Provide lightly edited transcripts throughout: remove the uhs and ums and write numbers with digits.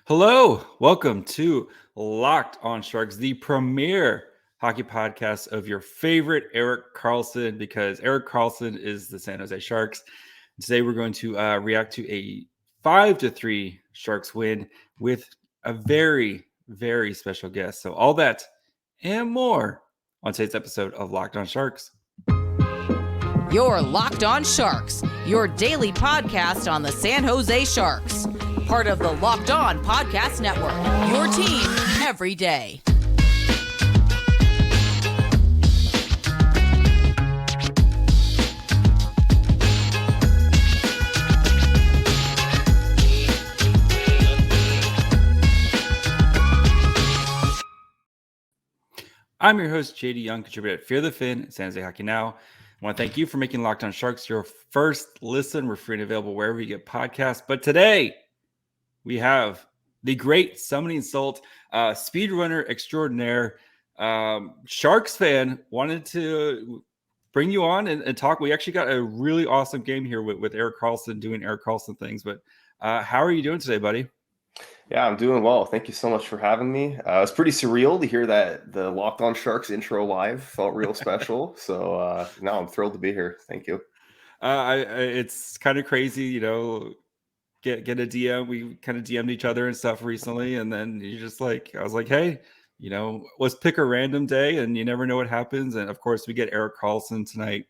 Hello, welcome to Locked on Sharks, the premier hockey podcast of your favorite Erik Karlsson, because Erik Karlsson is the San Jose Sharks. Today we're going to react to a 5-3 Sharks win with a very, very special guest. So all that and more on today's episode of Locked on Sharks. You're Locked on Sharks, your daily podcast on the San Jose Sharks. Part of the Locked On Podcast Network, your team every day. I'm your host, JD Young, contributor at Fear the Fin, San Jose Hockey Now. I want to thank you for making Locked on Sharks your first listen. We're free and available wherever you get podcasts. But today, we have the great Summoning Salt, speedrunner extraordinaire, Sharks fan, wanted to bring you on and talk. We actually got a really awesome game here with Erik Karlsson doing Erik Karlsson things. But how are you doing today, buddy? Yeah, I'm doing well. Thank you so much for having me. It's pretty surreal to hear that the Locked On Sharks intro live felt real special. So now I'm thrilled to be here. Thank you. It's kind of crazy, get a DM. We kind of DM'd each other and stuff recently, and then I was like, hey, let's pick a random day, and you never know what happens. And of course, we get Erik Karlsson tonight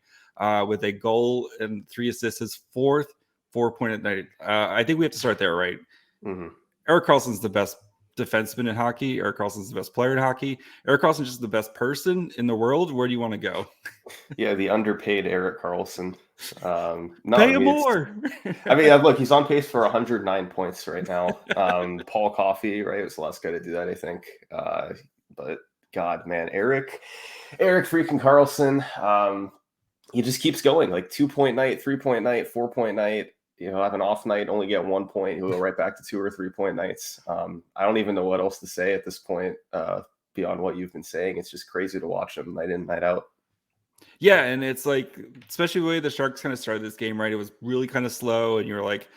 with a goal and 3 assists, his fourth 4-point night. I think we have to start there, right? Mm-hmm. Erik Karlsson's the best defenseman in hockey. Erik Karlsson's the best player in hockey. Erik Karlsson's just the best person in the world. Where do you want to go? Yeah, the underpaid Erik Karlsson. Pay him more. I mean, look, he's on pace for 109 points right now. Paul Coffey, right, was the last guy to do that, I think. But God, man, Erik freaking Karlsson. He just keeps going, like 2-point night, 3-point night, 4-point night. Have an off night, only get 1 point. He'll go right back to 2 or 3-point nights. I don't even know what else to say at this point beyond what you've been saying. It's just crazy to watch him night in, night out. Yeah, and it's like, especially the way the Sharks kind of started this game, right? It was really kind of slow, and you were like,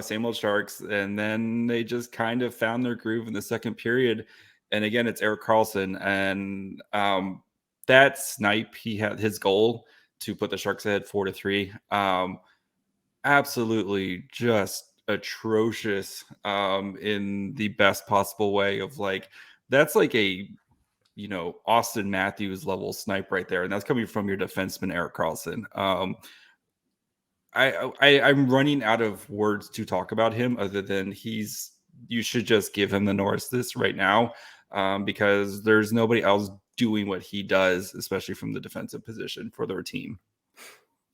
same old Sharks. And then they just kind of found their groove in the second period. And again, it's Erik Karlsson. And that snipe, he had his goal to put the Sharks ahead 4-3. Absolutely just atrocious in the best possible way of that's like a Austin Matthews level snipe right there, and that's coming from your defenseman Erik Karlsson. I'm running out of words to talk about him other than you should just give him the Norris this right now, because there's nobody else doing what he does, especially from the defensive position for their team.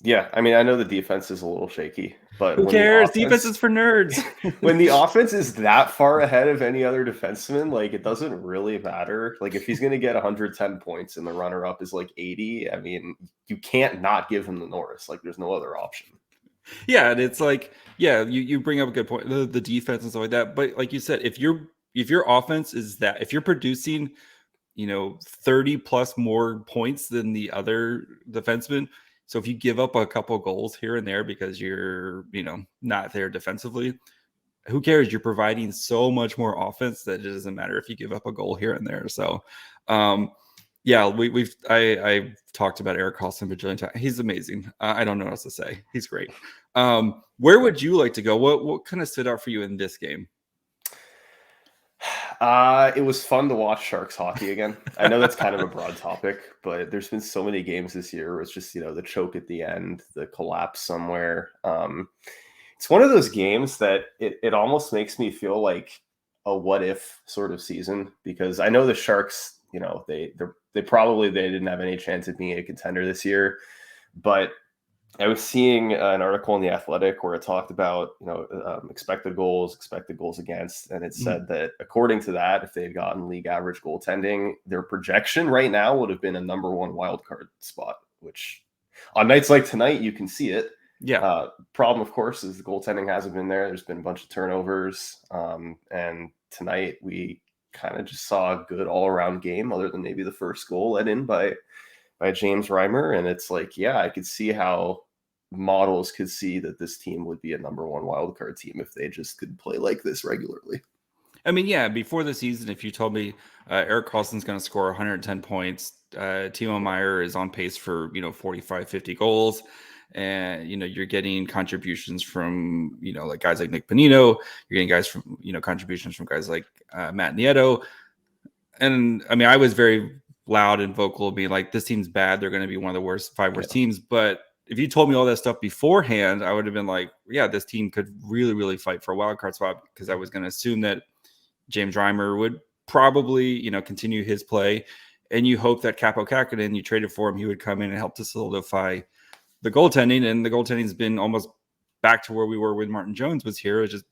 Yeah, I mean, I know the defense is a little shaky, but who cares? Defense is for nerds. When the offense is that far ahead of any other defenseman, it doesn't really matter. If he's going to get 110 points and the runner-up is 80, I mean, you can't not give him the Norris. There's no other option. Yeah, and it's you bring up a good point, the defense and stuff like that. But like you said, if your offense is that, if you're producing, 30 plus more points than the other defenseman. So if you give up a couple goals here and there because you're, not there defensively, who cares? You're providing so much more offense that it doesn't matter if you give up a goal here and there. So, yeah, I've talked about Erik Karlsson a bajillion times. He's amazing. I don't know what else to say. He's great. Where would you like to go? What kind of stood out for you in this game? It was fun to watch Sharks hockey again. I know that's kind of a broad topic, but there's been so many games this year where it's just, the choke at the end, the collapse somewhere. It's one of those games that it almost makes me feel like a what if sort of season, because I know the Sharks, they didn't have any chance of being a contender this year, but I was seeing an article in The Athletic where it talked about, expected goals against, and it said that according to that, if they had gotten league average goaltending, their projection right now would have been a number 1 wild card spot, which on nights like tonight, you can see it. Yeah. Problem, of course, is the goaltending hasn't been there. There's been a bunch of turnovers. And tonight we kind of just saw a good all around game, other than maybe the first goal let in by James Reimer. And it's I could see how models could see that this team would be a number 1 wildcard team if they just could play like this regularly. I mean, yeah, before the season, if you told me Erik Karlsson's going to score 110 points, Timo Meier is on pace for, 45, 50 goals, and, you're getting contributions from, like guys like Nick Bonino, you're getting guys from, contributions from guys like Matt Nieto. And I mean, I was very loud and vocal being like, this team's bad. They're going to be one of the five worst teams. But if you told me all that stuff beforehand, I would have been like, yeah, this team could really, really fight for a wild card spot, because I was going to assume that James Reimer would probably, continue his play. And you hope that Capo Kakinen, you traded for him, he would come in and help to solidify the goaltending. And the goaltending's been almost back to where we were when Martin Jones was here. It's just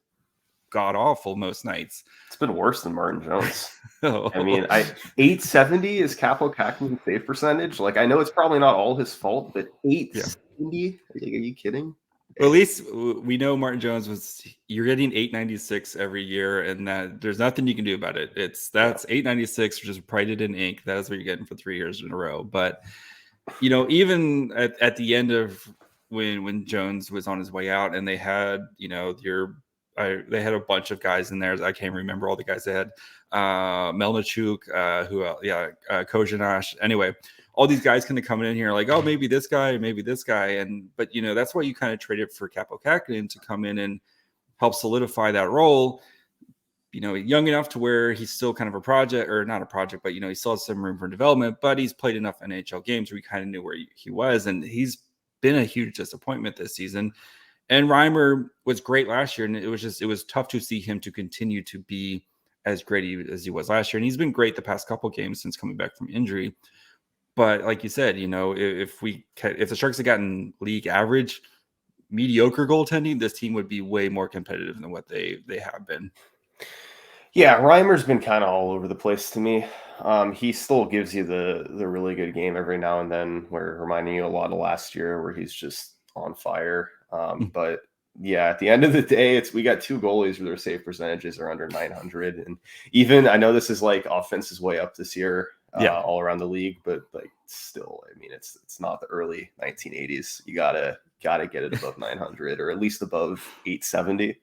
god awful most nights. It's been worse than Martin Jones. Oh. I mean, 870 is Capo Kakinen's save percentage. Like, I know it's probably not all his fault, but 870? Are you kidding? Well, at least we know Martin Jones you're getting 896 every year, and that there's nothing you can do about it. That's 896, which is printed in ink. That is what you're getting for 3 years in a row. But, even at the end of when Jones was on his way out, and they had, they had a bunch of guys in there. I can't remember all the guys they had. Melnichuk, Kozhinash. Anyway, all these guys kind of coming in here like, oh, maybe this guy, but that's why you kind of traded for Capo Kakinen to come in and help solidify that role. Young enough to where he's still kind of a project, or not a project, but he still has some room for development. But he's played enough NHL games where we kind of knew where he was, and he's been a huge disappointment this season. And Reimer was great last year, and it was tough to see him to continue to be as great as he was last year. And he's been great the past couple games since coming back from injury. But like you said, if the Sharks had gotten league average, mediocre goaltending, this team would be way more competitive than what they have been. Yeah, Reimer's been kind of all over the place to me. He still gives you the really good game every now and then, where reminding you a lot of last year, where he's just on fire. But yeah, at the end of the day, we got two goalies where their save percentages are under 900, and even I know this is like offense's way up this year, all around the league, but like still, I mean, it's not the early 1980s. You gotta get it above 900, or at least above 870.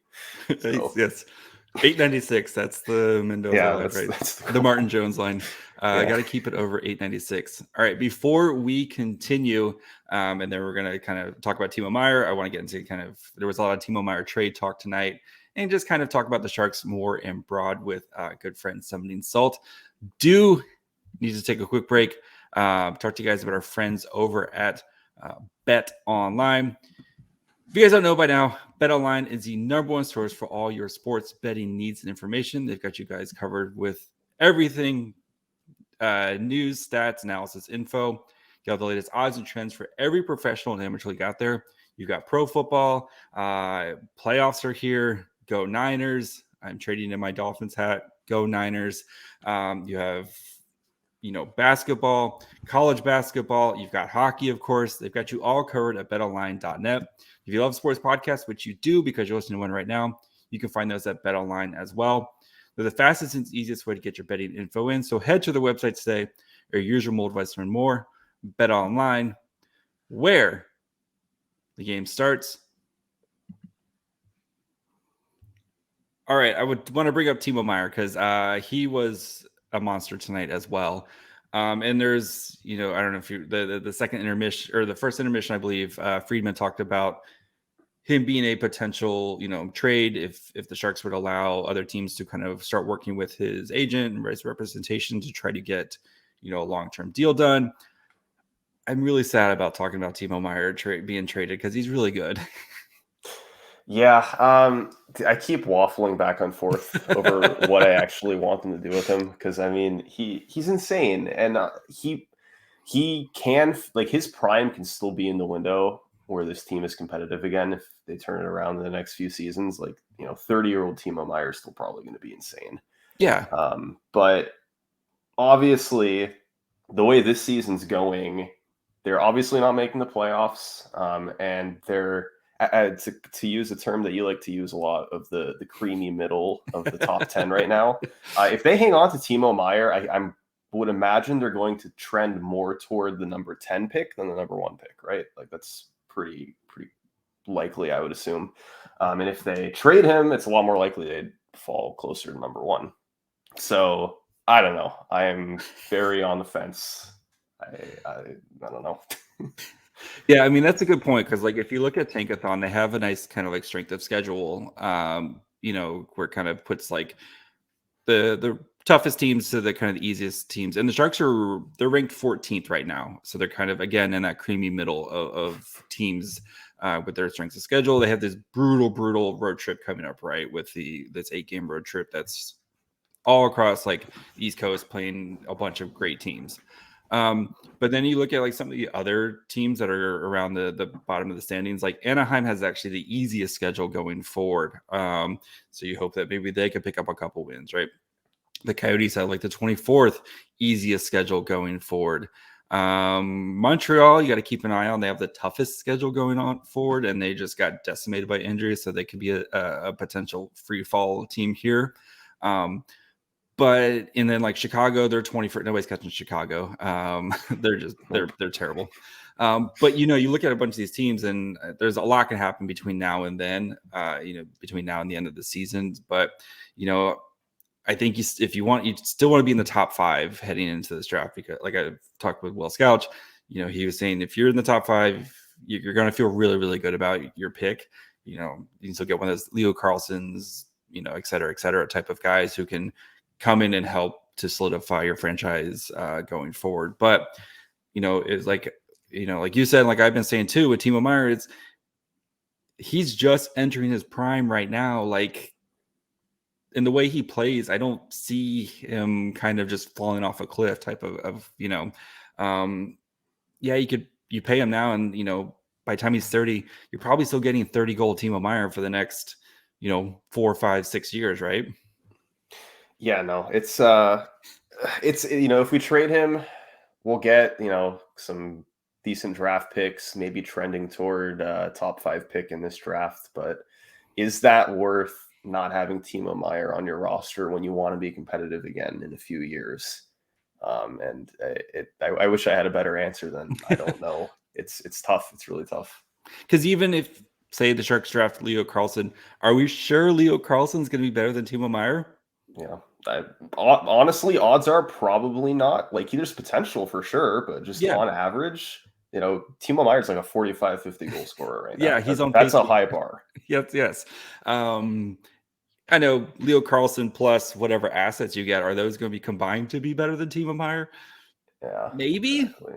So. Yes. 896. That's the Mendoza line, right? That's the Martin Jones line. I got to keep it over 896. All right. Before we continue, and then we're going to kind of talk about Timo Meier, I want to get into there was a lot of Timo Meier trade talk tonight, and just kind of talk about the Sharks more in broad with good friend Summoning Salt. Do need to take a quick break. Talk to you guys about our friends over at BetOnline. If you guys don't know by now, BetOnline is the number one source for all your sports betting needs and information. They've got you guys covered with everything, news, stats, analysis, info. You have the latest odds and trends for every professional and amateur league out there. You've got pro football, playoffs are here. Go Niners. I'm trading in my Dolphins hat. Go Niners. You have basketball, college basketball. You've got hockey, of course. They've got you all covered at betonline.net. If you love sports podcasts, which you do because you're listening to one right now, you can find those at BetOnline as well. They're the fastest and easiest way to get your betting info in. So head to the website today or use your mobile device to learn more. BetOnline, where the game starts. All right, I would want to bring up Timo Meier because he was a monster tonight as well. And there's, I don't know if the second intermission or the first intermission, I believe Friedman talked about him being a potential, trade if the Sharks would allow other teams to kind of start working with his agent and his representation to try to get, a long-term deal done. I'm really sad about talking about Timo Meier being traded because he's really good. Yeah, I keep waffling back and forth over what I actually want them to do with him, because I mean he's insane, and he can, like, his prime can still be in the window where this team is competitive again if they turn it around in the next few seasons. Like 30-year-old Timo Meier is still probably going to be insane. Yeah, but obviously the way this season's going, they're obviously not making the playoffs, and they're. To use a term that you like to use a lot, of the creamy middle of the top 10 right now. If they hang on to Timo Meier, I would imagine they're going to trend more toward the number 10 pick than the number 1 pick, right? Like that's pretty likely, I would assume. And if they trade him, it's a lot more likely they'd fall closer to number 1. So I don't know. I am very on the fence. I don't know. Yeah, I mean that's a good point because like if you look at Tankathon, they have a nice kind of like strength of schedule. Where it kind of puts like the toughest teams to the kind of the easiest teams, and the Sharks they're ranked 14th right now, so they're kind of again in that creamy middle of teams with their strengths of schedule. They have this brutal road trip coming up, right? With this 8-game road trip that's all across like the East Coast, playing a bunch of great teams. But then you look at like some of the other teams that are around the bottom of the standings. Like Anaheim has actually the easiest schedule going forward. So you hope that maybe they could pick up a couple wins, right? The Coyotes have like the 24th easiest schedule going forward. Montreal, you got to keep an eye on. They have the toughest schedule going on forward, and they just got decimated by injuries, so they could be a potential free fall team here. But and then like Chicago, they're 21st. Nobody's catching Chicago. They're terrible. But you look at a bunch of these teams, and there's a lot can happen between now and then. Between now and the end of the season. But I think you still want to be in the top 5 heading into this draft, because like I talked with Will Scouch, he was saying if you're in the top 5, you're going to feel really, really good about your pick. You can still get one of those Leo Carlsons, et cetera type of guys who can come in and help to solidify your franchise going forward. But, it's like, like you said, like I've been saying too, with Timo Meier, he's just entering his prime right now. Like in the way he plays, I don't see him kind of just falling off a cliff type of you pay him now. And, by the time he's 30, you're probably still getting 30 goal Timo Meier for the next, 4, 5, 6 years. Right. Yeah, no, it's if we trade him, we'll get, some decent draft picks, maybe trending toward top 5 pick in this draft. But is that worth not having Timo Meier on your roster when you want to be competitive again in a few years? I wish I had a better answer than I don't know. It's tough. It's really tough. Because even if, say, the Sharks draft Leo Carlsson, are we sure Leo Carlson's going to be better than Timo Meier? Yeah. Honestly, odds are probably not. Like, there's potential for sure, but just on average, Timo Meier's like a 45, 50 goal scorer right now. Yeah, he's that's a high bar. Yes. I know Leo Carlsson plus whatever assets you get, are those going to be combined to be better than Timo Meier? Yeah, maybe. Exactly.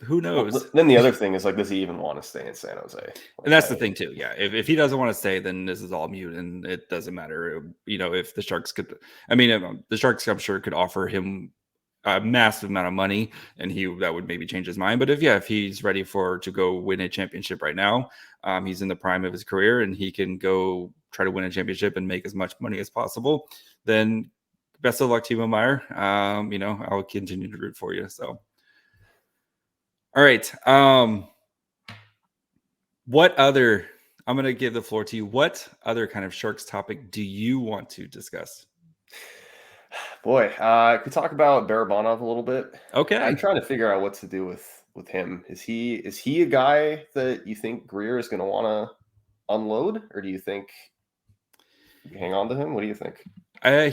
Who knows? Well, then the other thing is, like, does he even want to stay in San Jose? And that's the thing too. Yeah, if he doesn't want to stay, then this is all mute, and it doesn't matter. If the Sharks could, the Sharks, I'm sure, could offer him a massive amount of money, and that would maybe change his mind. But if he's ready to go win a championship right now, he's in the prime of his career, and he can go try to win a championship and make as much money as possible, then best of luck, Timo Meier. I'll continue to root for you. So. All right. What other? I'm going to give the floor to you. What other kind of Sharks topic do you want to discuss? Boy, can we talk about Barabanov a little bit? Okay. I'm trying to figure out what to do with him. Is he a guy that you think Greer is going to want to unload, or do you think you hang on to him? What do you think?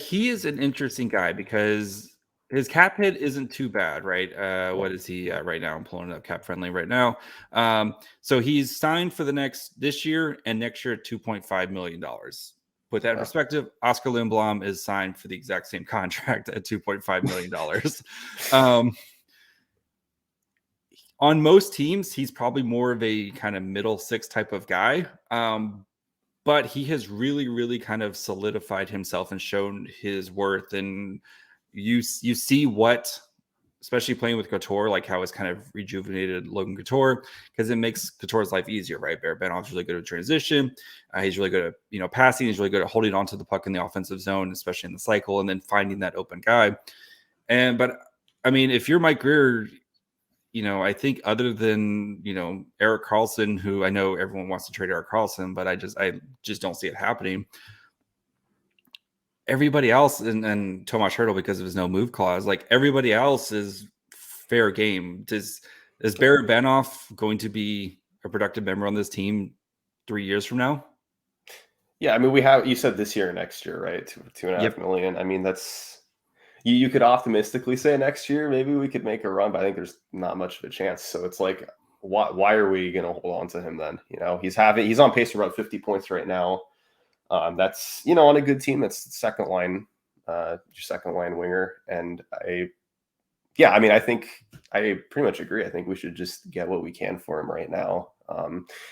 He is an interesting guy because his cap hit isn't too bad, right? What is he right now? I'm pulling it up Cap Friendly right now. So he's signed for this year and next year at $2.5 million. Put that in perspective, Oscar Lindblom is signed for the exact same contract at $2.5 million. On most teams, he's probably more of a kind of middle 6 type of guy. But he has really, really kind of solidified himself and shown his worth. And you see what, especially playing with Couture, like how it's kind of rejuvenated Logan Couture, because it makes Couture's life easier, right? Barabanov's really good at transition. He's really good at passing. He's really good at holding onto the puck in the offensive zone, especially in the cycle, and then finding that open guy. But if you're Mike Greer, I think other than, Erik Karlsson, who I know everyone wants to trade Erik Karlsson, but I just don't see it happening. Everybody else, and Tomas Hertl, because of his no move clause, like everybody else is fair game. Is Barabanov going to be a productive member on this team 3 years from now? Yeah, I mean, you said this year or next year, right? Two and a half Yep. million. I mean, that's you could optimistically say next year maybe we could make a run, but I think there's not much of a chance. So it's like, why are we going to hold on to him then? He's on pace for about 50 points right now. That's on a good team, that's second line, your second line winger, and I mean, I think I pretty much agree. I think we should just get what we can for him right now.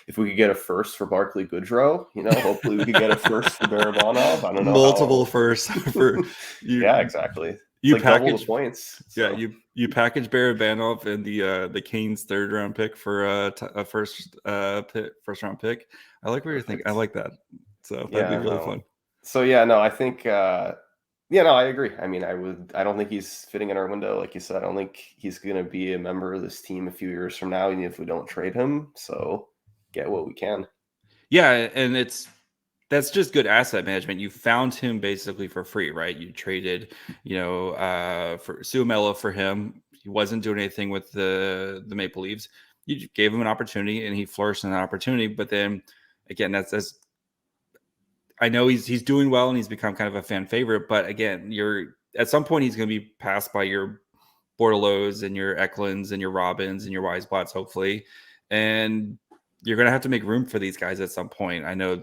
If we could get a first for Barclay Goodrow, hopefully we could get a first for Barabanov. I don't know Multiple how. first for you. Yeah, exactly. It's You like double package the points. Yeah, So. you package Barabanov and the Canes third round pick for a first round pick. I like what you're thinking. I like that. So that'd be really fun. So yeah, no, I think no, I agree. I mean, I don't think he's fitting in our window, like you said. I don't think he's gonna be a member of this team a few years from now, even if we don't trade him. So get what we can. Yeah, and that's just good asset management. You found him basically for free, right? You traded, for Suomela for him. He wasn't doing anything with the Maple Leafs. You gave him an opportunity, and he flourished in that opportunity. But then, again, that's I know he's doing well, and he's become kind of a fan favorite. But again, at some point he's going to be passed by your Bordelots and your Eklunds and your Robins and your Weisblatts, hopefully, and you're going to have to make room for these guys at some point. I know.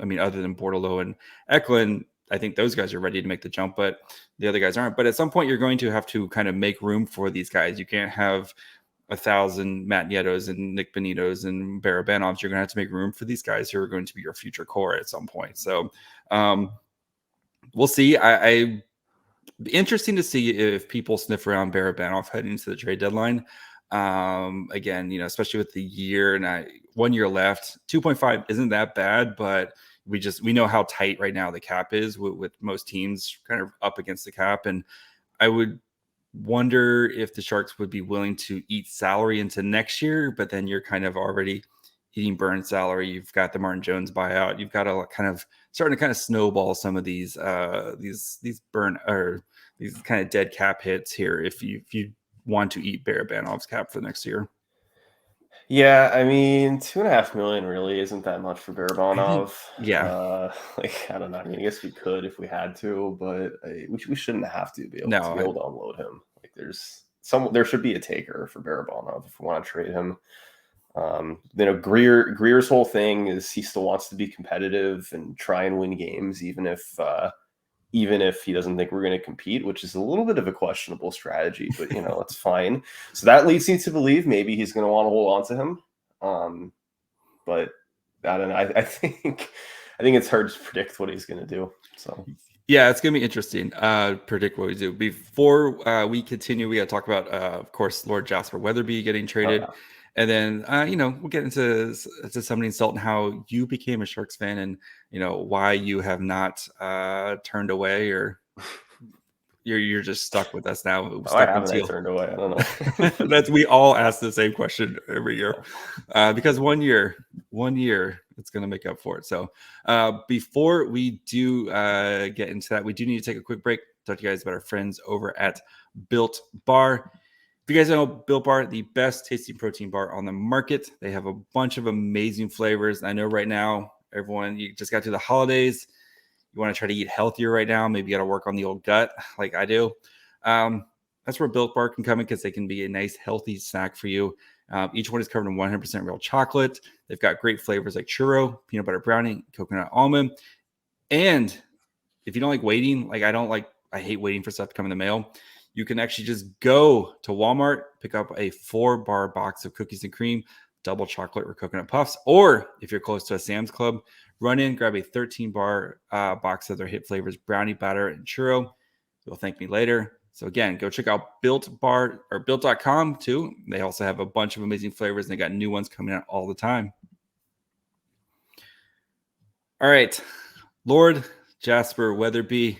I mean, other than Bordelot and Eklund, I think those guys are ready to make the jump, but the other guys aren't. But at some point, you're going to have to kind of make room for these guys. You can't have 1,000 Matt Nietos and Nick Benitos and Barabanovs. You're going to have to make room for these guys who are going to be your future core at some point. So we'll see. I interesting to see if people sniff around Barabanov heading into the trade deadline. Again, especially with the year and 1 year left, 2.5 isn't that bad, but we know how tight right now the cap is with most teams kind of up against the cap. And I would wonder if the Sharks would be willing to eat salary into next year, but then you're kind of already eating burn salary. You've got the Martin Jones buyout. You've got to starting to kind of snowball some of these burn or these kind of dead cap hits here. If you want to eat Barabanov's cap for next year. Yeah, I mean, $2.5 million really isn't that much for Barabanov. Yeah. I don't know. I mean, I guess we could if we had to, but we shouldn't have to be able to unload him. Like, there should be a taker for Barabanov if we want to trade him. Greer's whole thing is he still wants to be competitive and try and win games, even if he doesn't think we're going to compete, which is a little bit of a questionable strategy, but it's fine. So that leads me to believe maybe he's going to want to hold on to him. But I don't know. I think it's hard to predict what he's going to do. So yeah, it's going to be interesting. Predict what we do. Before we continue, we got to talk about, of course, Lord Jasper Weatherby getting traded. Oh, yeah. And then, we'll get into somebody insulting how you became a Sharks fan and, why you have not turned away or you're just stuck with us now. I haven't turned away. I don't know. We all ask the same question every year because one year it's going to make up for it. So before we do get into that, we do need to take a quick break. Talk to you guys about our friends over at Built Bar. If you guys know Built Bar, the best tasting protein bar on the market. They have a bunch of amazing flavors. I know right now, everyone, you just got to the holidays. You want to try to eat healthier right now. Maybe you got to work on the old gut like I do. That's where Built Bar can come in because they can be a nice, healthy snack for you. Each one is covered in 100% real chocolate. They've got great flavors like churro, peanut butter brownie, coconut almond. And if you don't like waiting, I hate waiting for stuff to come in the mail. You can actually just go to Walmart, pick up a 4-bar box of cookies and cream, double chocolate or coconut puffs. Or if you're close to a Sam's Club, run in, grab a 13-bar box of their hit flavors, brownie batter and churro. You'll thank me later. So again, go check out Built Bar or Built.com too. They also have a bunch of amazing flavors and they got new ones coming out all the time. All right. Lord Jasper Weatherby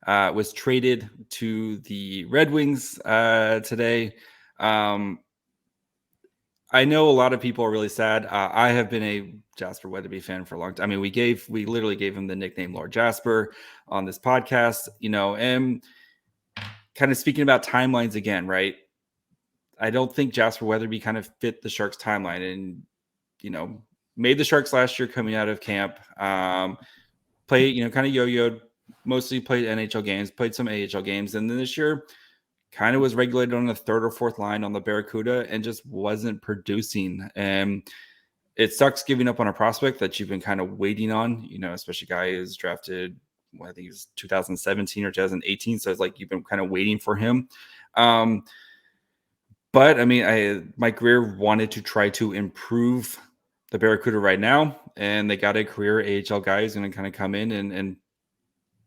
was traded to the Red Wings today. I know a lot of people are really sad. I have been a Jasper Weatherby fan for a long time. I mean, we literally gave him the nickname Lord Jasper on this podcast, and kind of speaking about timelines again, right? I don't think Jasper Weatherby kind of fit the Sharks timeline and, made the Sharks last year coming out of camp. played, kind of yo-yoed, mostly played NHL games, played some AHL games, and then this year kind of was regulated on the third or fourth line on the Barracuda and just wasn't producing. And it sucks giving up on a prospect that you've been kind of waiting on, especially guy is drafted, I think it was 2017 or 2018. So it's like you've been kind of waiting for him. But I mean, Mike Greer wanted to try to improve the Barracuda right now, and they got a career AHL guy who's going to kind of come in and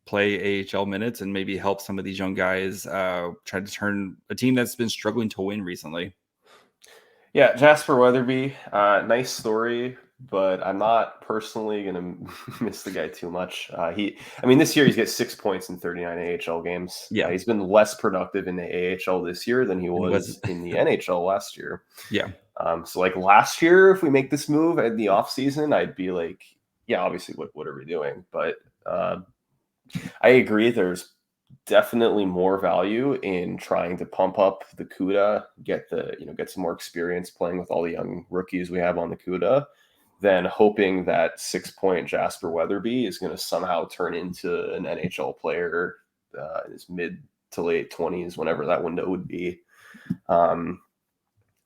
play AHL minutes and maybe help some of these young guys try to turn a team that's been struggling to win recently. Yeah, Jasper Weatherby, nice story, but I'm not personally going to miss the guy too much. This year he's got 6 points in 39 AHL games. Yeah. He's been less productive in the AHL this year than he was in the NHL last year. Yeah. So like last year, if we make this move in the offseason, I'd be like, yeah, obviously, what are we doing? But I agree. There's definitely more value in trying to pump up the CUDA, get some more experience playing with all the young rookies we have on the CUDA, than hoping that 6-point Jasper Weatherby is going to somehow turn into an NHL player in his mid to late 20s, whenever that window would be.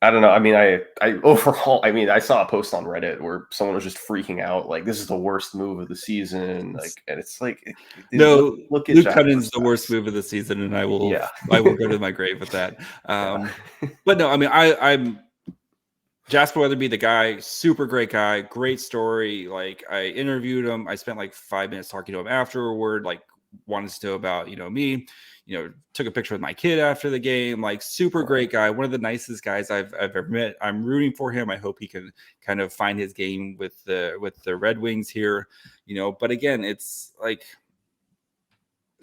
I don't know. I mean, I saw a post on Reddit where someone was just freaking out, like, this is the worst move of the season. Like, and it's like, no, look at Luke Cunning's the worst move of the season, and I will go to my grave with that. But no, I mean, I'm Jasper Weatherby, the guy, super great guy, great story. Like, I interviewed him. I spent like 5 minutes talking to him afterward, like, wanted to know about, me. Took a picture with my kid after the game. Like, super great guy, one of the nicest guys I've ever met. I'm rooting for him. I hope he can kind of find his game with the Red Wings here. But again, it's like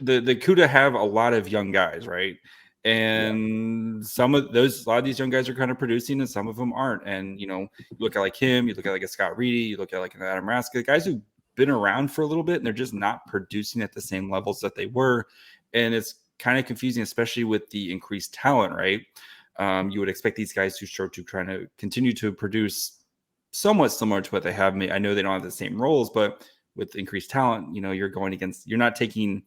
the CUDA have a lot of young guys, right? And a lot of these young guys are kind of producing, and some of them aren't. And you look at like him, you look at like a Scott Reedy, you look at like an Adam Raska, guys who've been around for a little bit, and they're just not producing at the same levels that they were. And it's kind of confusing, especially with the increased talent, right? You would expect these guys to start to try to continue to produce somewhat similar to what they have made. I know they don't have the same roles, but with increased talent, you're not taking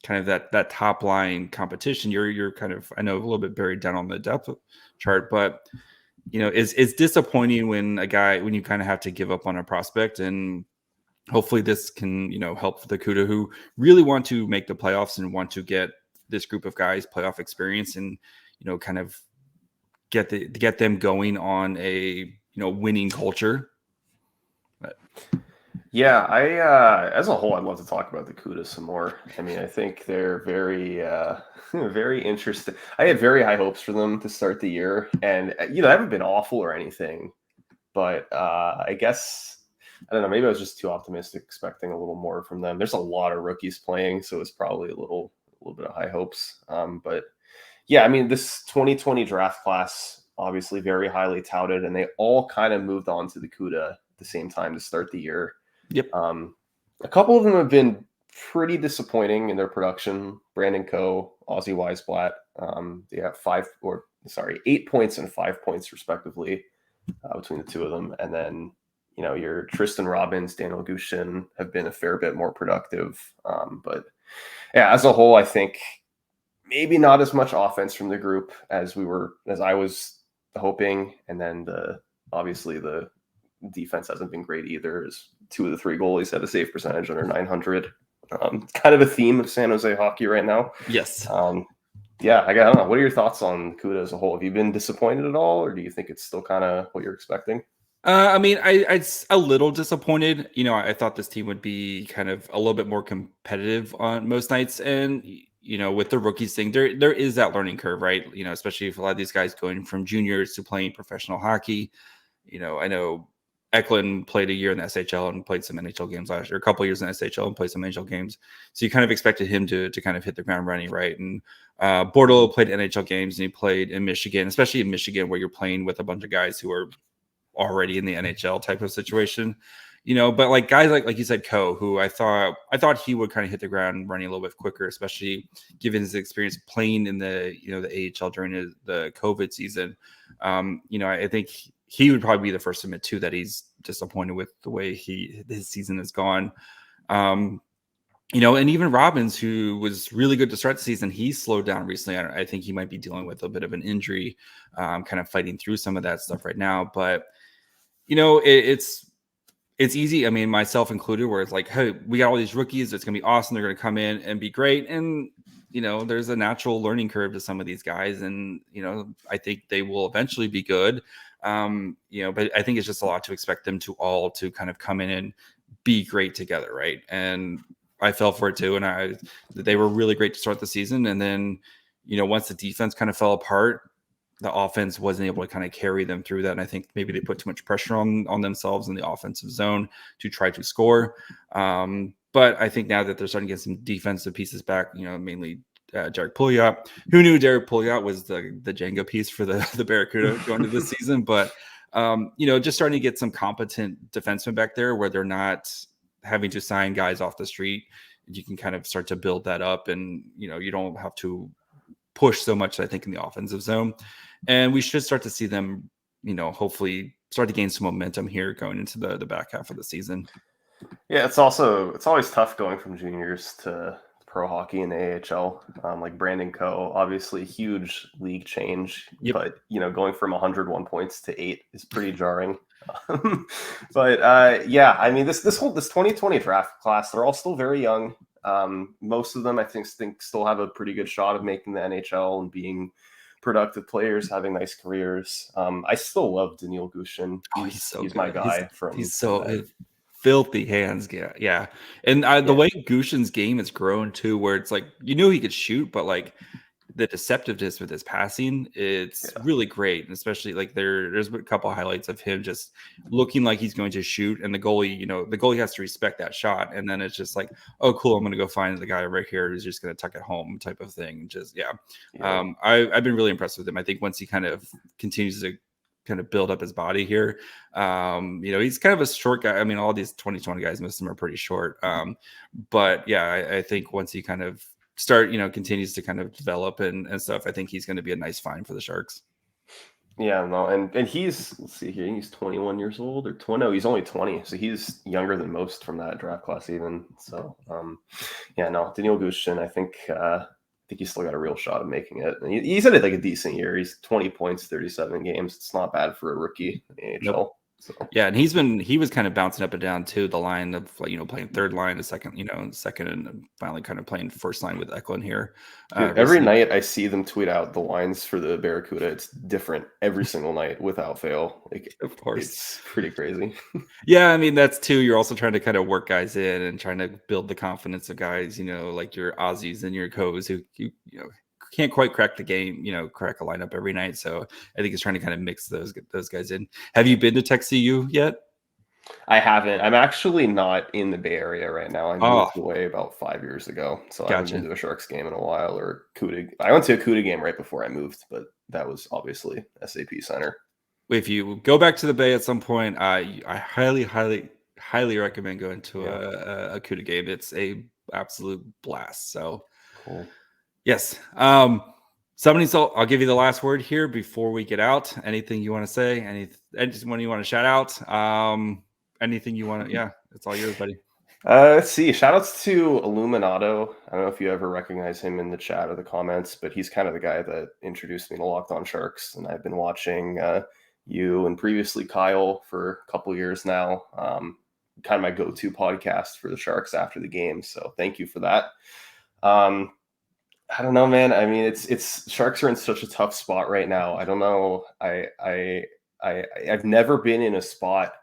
kind of that top line competition. You're kind of, I know, a little bit buried down on the depth chart, but it's disappointing when you kind of have to give up on a prospect. And hopefully this can, help the CUDA who really want to make the playoffs and want to get this group of guys playoff experience and, kind of get them going on a, winning culture. But yeah, I as a whole, I'd love to talk about the CUDA some more. I mean, I think they're very, very interesting. I had very high hopes for them to start the year, and they haven't been awful or anything, but I guess, I don't know, maybe I was just too optimistic, expecting a little more from them. There's a lot of rookies playing, so it's probably a little bit of high hopes. But yeah, I mean, this 2020 draft class, obviously very highly touted, and they all kind of moved on to the CUDA at the same time to start the year. Yep. A couple of them have been pretty disappointing in their production. Brandon Coe, Ozzy Weisblatt, they have 8 points and 5 points respectively between the two of them. And then, your Tristan Robbins, Daniel Gushin have been a fair bit more productive. But yeah, as a whole, I think maybe not as much offense from the group as I was hoping. And then obviously the defense hasn't been great either, as 2 of the 3 goalies had a save percentage under 900. Kind of a theme of San Jose hockey right now. Yes. Yeah, I don't know. What are your thoughts on CUDA as a whole? Have you been disappointed at all, or do you think it's still kind of what you're expecting? I mean, I'm a little disappointed. I thought this team would be kind of a little bit more competitive on most nights. And, with the rookies thing, there is that learning curve, right? Especially if a lot of these guys going from juniors to playing professional hockey. I know Eklund played a year in the SHL and played some NHL games last year, a couple of years in the SHL and played some NHL games. So you kind of expected him to kind of hit the ground running, right? And Bordelot played NHL games, and he played in Michigan, especially in Michigan, where you're playing with a bunch of guys who are already in the NHL type of situation, but like guys like you said, Coe, who I thought he would kind of hit the ground running a little bit quicker, especially given his experience playing in the AHL during the COVID season. I think he would probably be the first to admit too that he's disappointed with the way his season has gone. And even Robbins, who was really good to start the season, he slowed down recently. I think he might be dealing with a bit of an injury, kind of fighting through some of that stuff right now. But, it's easy. I mean, myself included, where it's like, hey, we got all these rookies. It's going to be awesome. They're going to come in and be great. And, there's a natural learning curve to some of these guys. And, I think they will eventually be good. But I think it's just a lot to expect them to all to kind of come in and be great together. Right. And I fell for it too. And they were really great to start the season. And then, once the defense kind of fell apart, the offense wasn't able to kind of carry them through that. And I think maybe they put too much pressure on themselves in the offensive zone to try to score. But I think now that they're starting to get some defensive pieces back, mainly Derek Pouliot. Who knew Derek Pouliot was the Jenga piece for the Barracuda going into this season? But, just starting to get some competent defensemen back there where they're not having to sign guys off the street. You can kind of start to build that up, and, you don't have to push so much, I think, in the offensive zone. And we should start to see them, hopefully start to gain some momentum here going into the back half of the season. Yeah, it's always tough going from juniors to pro hockey in the AHL. Like Brandon Coe, obviously huge league change, but going from 101 points to 8 is pretty jarring. But I mean, this 2020 draft class, they're all still very young. Most of them, I think still have a pretty good shot of making the NHL and being productive players, having nice careers. I still love Daniil Gushin. He's my guy. He's so filthy hands. Yeah. And the way Gushin's game has grown too, where it's like, he could shoot, but like the deceptiveness with his passing, it's really great. And especially like there's a couple of highlights of him just looking like he's going to shoot, and the goalie has to respect that shot. And then it's just like, oh, cool, I'm going to go find the guy right here who's just going to tuck it home type of thing. I've been really impressed with him. I think once he kind of continues to kind of build up his body here, he's kind of a short guy. I mean, all these 2020 guys, most of them are pretty short. But I think once he kind of continues to kind of develop and stuff, I think he's going to be a nice find for the Sharks. Yeah, no, and he's, let's see here, he's 21 years old or 20. No, he's only 20, so he's younger than most from that draft class even. So, Daniil Gushin, I think he's still got a real shot of making it. And he's had like a decent year. He's 20 points, 37 games. It's not bad for a rookie in the AHL. Nope. So. Yeah, and he was kind of bouncing up and down too. The line of playing third line, second, and finally kind of playing first line with Eklund here. Every night I see them tweet out the lines for the Barracuda. It's different every single night without fail. Like, of course, it's pretty crazy. Yeah, I mean that's too. You're also trying to kind of work guys in and trying to build the confidence of guys. Like your Aussies and your Coes who can't quite crack the game, crack a lineup every night. So I think he's trying to kind of mix those guys in. Have you been to Tech CU yet? I haven't. I'm actually not in the Bay Area right now. I moved away about 5 years ago. So I haven't been to a Sharks game in a while, or CUDA. I went to a CUDA game right before I moved, but that was obviously SAP Center. If you go back to the Bay at some point, I highly recommend going to a CUDA game. It's a absolute blast. So cool. Yes. I'll give you the last word here before we get out. Anything you want to say? Anyone you want to shout out? Anything you want to? Yeah, it's all yours, buddy. Let's see. Shout outs to Illuminato. I don't know if you ever recognize him in the chat or the comments, but he's kind of the guy that introduced me to Locked On Sharks, and I've been watching you and previously Kyle for a couple years now. Kind of my go-to podcast for the Sharks after the game. So thank you for that. I don't know, man. I mean, it's Sharks are in such a tough spot right now. I don't know. I've never been in a spot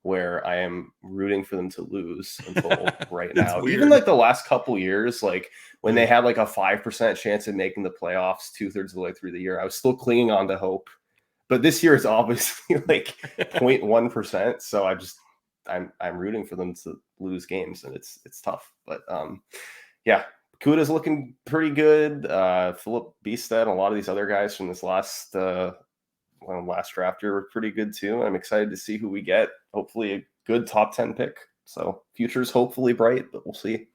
where I am rooting for them to lose until right now. Weird. Even like the last couple years, like when they had like a 5% chance of making the playoffs 2/3 of the way through the year, I was still clinging on to hope. But this year is obviously like 0.1%. So I'm rooting for them to lose games, and it's tough. But Kuda's looking pretty good. Philip Beestead and a lot of these other guys from this last draft year were pretty good too. I'm excited to see who we get. Hopefully a good top 10 pick. So future's hopefully bright, but we'll see.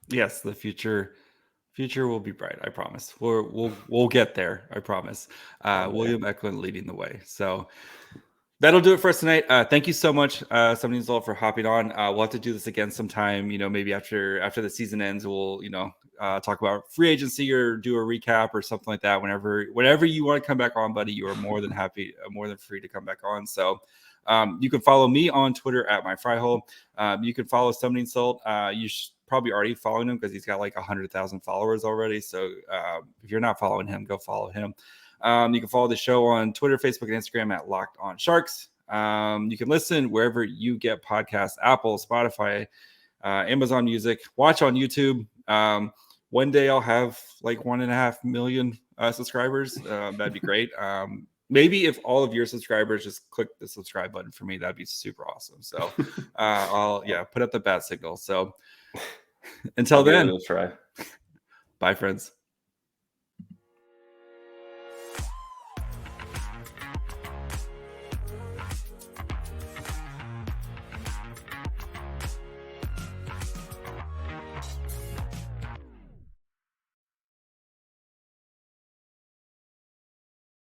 Yes, the future will be bright. I promise. We'll get there. I promise. William Eklund leading the way. So That'll do it for us tonight. Thank you so much, Something Soul, for hopping on. We'll have to do this again sometime. Maybe after the season ends, we'll talk about free agency or do a recap or something like that. Whenever you want to come back on, buddy, you are more than free to come back on. So you can follow me on Twitter at myfryhole. You can follow Something Soul. You should probably already following him because he's got like 100,000 followers already. So if you're not following him, go follow him. You can follow the show on Twitter, Facebook, and Instagram at Locked On Sharks. You can listen wherever you get podcasts, Apple, Spotify, Amazon Music. Watch on YouTube. One day I'll have like 1.5 million subscribers. That'd be great. Maybe if all of your subscribers just click the subscribe button for me, that'd be super awesome. So I'll put up the bat signal. So until then, try. Bye, friends.